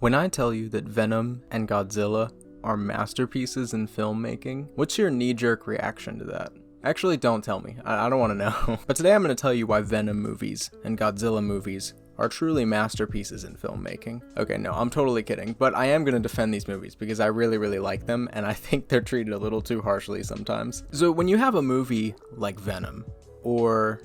When I tell you that Venom and Godzilla are masterpieces in filmmaking, what's your knee-jerk reaction to that? Actually, don't tell me. I don't want to know. But today I'm going to tell you why Venom movies and Godzilla movies are truly masterpieces in filmmaking. Okay, no, I'm totally kidding, but I am going to defend these movies because I really like them, and I think they're treated a little too harshly sometimes. So when you have a movie like Venom, or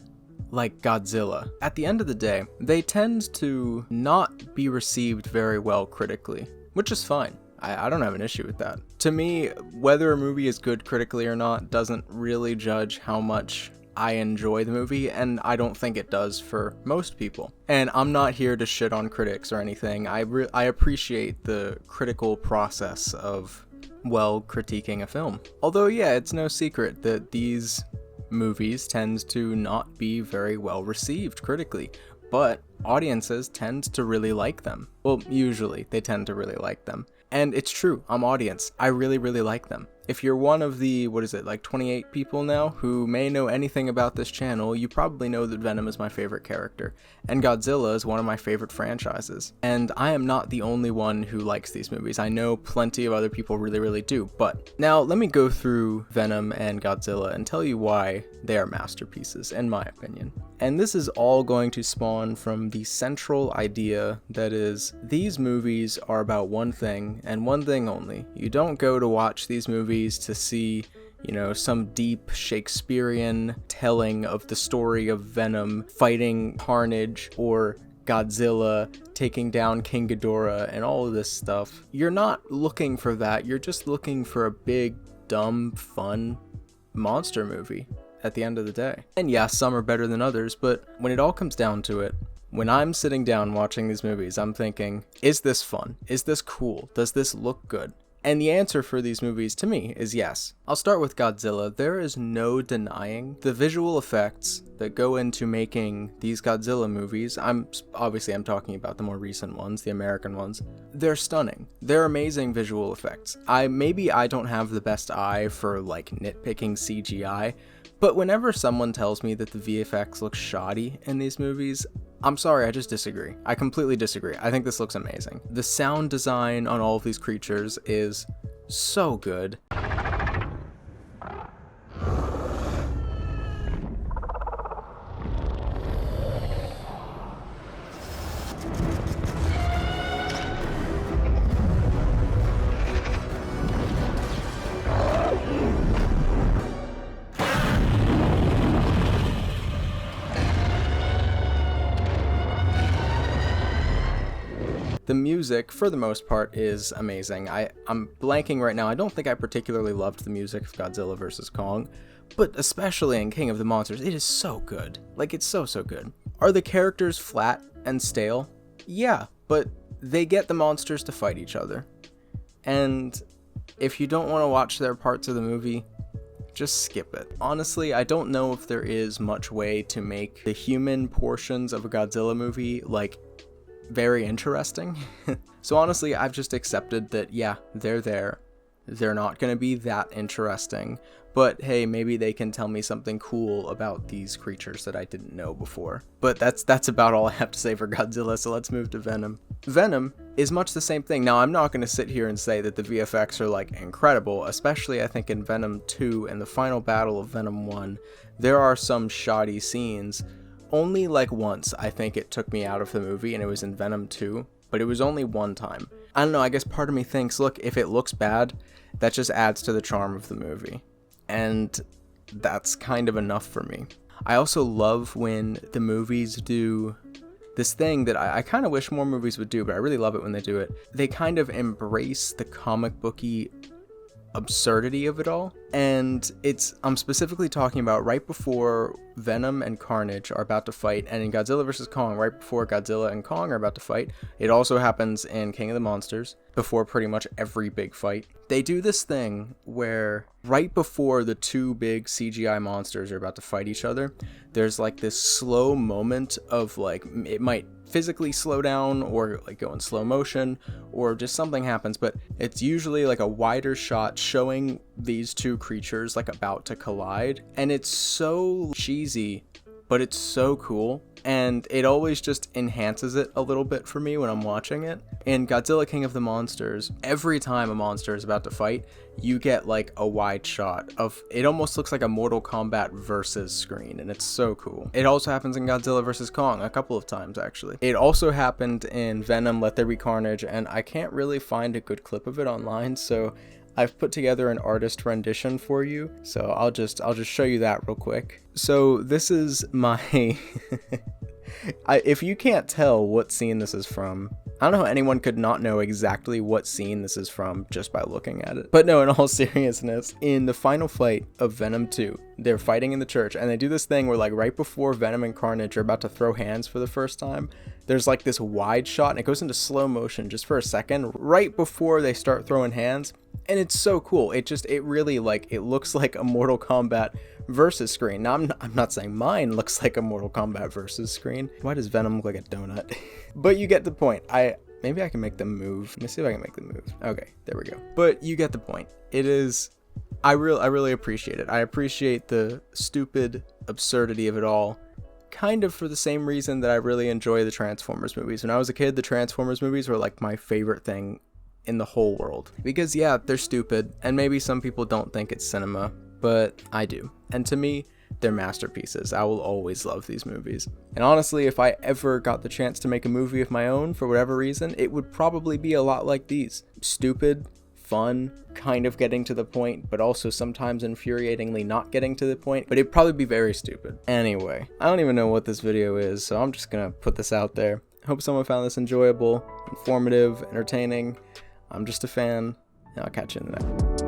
like Godzilla, at the end of the day, they tend to not be received very well critically, which is fine. I don't have an issue with that. To me, whether a movie is good critically or not doesn't really judge how much I enjoy the movie, and I don't think it does for most people. And I'm not here to shit on critics or anything. I appreciate the critical process of, well, critiquing a film. Although, yeah, it's no secret that these movies tend to not be very well received critically, but audiences tend to really like them. Well, usually they tend to really like them. And it's true, I'm audience. I really like them. If you're one of the, 28 people now who may know anything about this channel, you probably know that Venom is my favorite character, and Godzilla is one of my favorite franchises. And I am not the only one who likes these movies. I know plenty of other people really do. But now let me go through Venom and Godzilla and tell you why they are masterpieces, in my opinion. And this is all going to spawn from the central idea that is, these movies are about one thing and one thing only. You don't go to watch these movies to see, some deep Shakespearean telling of the story of Venom fighting Carnage or Godzilla taking down King Ghidorah and all of this stuff. You're not looking for that. You're just looking for a big, dumb, fun monster movie at the end of the day. And yeah, some are better than others, but when it all comes down to it, when I'm sitting down watching these movies, I'm thinking, is this fun? Is this cool? Does this look good? And the answer for these movies to me is yes. I'll start with Godzilla. There is no denying the visual effects that go into making these Godzilla movies. I'm talking about the more recent ones, the American ones. They're stunning. They're amazing visual effects. Maybe I don't have the best eye for nitpicking CGI, but whenever someone tells me that the VFX looks shoddy in these movies, I'm sorry, I just disagree. I completely disagree. I think this looks amazing. The sound design on all of these creatures is so good. The music, for the most part, is amazing. I'm blanking right now. I don't think I particularly loved the music of Godzilla vs. Kong, but especially in King of the Monsters, it is so good. It's so good. Are the characters flat and stale? Yeah, but they get the monsters to fight each other. And if you don't want to watch their parts of the movie, just skip it. Honestly, I don't know if there is much way to make the human portions of a Godzilla movie, very interesting. So honestly, I've just accepted that, yeah, they're there. They're not going to be that interesting, but hey, maybe they can tell me something cool about these creatures that I didn't know before. But that's about all I have to say for Godzilla, so let's move to Venom. Venom is much the same thing. Now, I'm not going to sit here and say that the VFX are incredible, especially I think in Venom 2 and the final battle of Venom 1, there are some shoddy scenes. Only once I think it took me out of the movie, and it was in Venom 2, but it was only one time. I don't know, I guess part of me thinks, look, if it looks bad, that just adds to the charm of the movie. And that's kind of enough for me. I also love when the movies do this thing that I kind of wish more movies would do, but I really love it when they do it. They kind of embrace the comic booky absurdity of it all, and I'm specifically talking about right before Venom and Carnage are about to fight, and in Godzilla vs. Kong, right before Godzilla and Kong are about to fight. It also happens in King of the Monsters, before pretty much every big fight. They do this thing where right before the two big CGI monsters are about to fight each other, there's this slow moment of it might physically slow down or go in slow motion, or just something happens, but it's usually a wider shot showing these two creatures about to collide, and it's so cheesy but it's so cool, and it always just enhances it a little bit for me when I'm watching it. In Godzilla King of the Monsters, every time a monster is about to fight, you get like a wide shot of, it almost looks like a Mortal Kombat versus screen, and it's so cool. It also happens in Godzilla VS Kong a couple of times, actually. It also happened in Venom Let There Be Carnage, and I can't really find a good clip of it online, so I've put together an artist rendition for you, so I'll just show you that real quick. So this is my if you can't tell what scene this is from, I don't know how anyone could not know exactly what scene this is from just by looking at it. But no, in all seriousness, in the final fight of Venom 2, they're fighting in the church, and they do this thing where, like, right before Venom and Carnage are about to throw hands for the first time, there's like this wide shot, and it goes into slow motion just for a second, right before they start throwing hands. And it's so cool. It really, like, it looks like a Mortal Kombat versus screen. Now, I'm not saying mine looks like a Mortal Kombat versus screen. Why does Venom look like a donut? But you get the point. Maybe I can make them move. Let me see if I can make them move. Okay, there we go. But you get the point. It is, I really appreciate it. I appreciate the stupid absurdity of it all, kind of for the same reason that I really enjoy the Transformers movies. When I was a kid, the Transformers movies were like my favorite thing in the whole world. Because yeah, they're stupid, and maybe some people don't think it's cinema, but I do. And to me, they're masterpieces. I will always love these movies. And honestly, if I ever got the chance to make a movie of my own for whatever reason, it would probably be a lot like these. Stupid, fun, kind of getting to the point, but also sometimes infuriatingly not getting to the point, but it'd probably be very stupid. Anyway, I don't even know what this video is, so I'm just gonna put this out there. Hope someone found this enjoyable, informative, entertaining. I'm just a fan, and I'll catch you in the next one.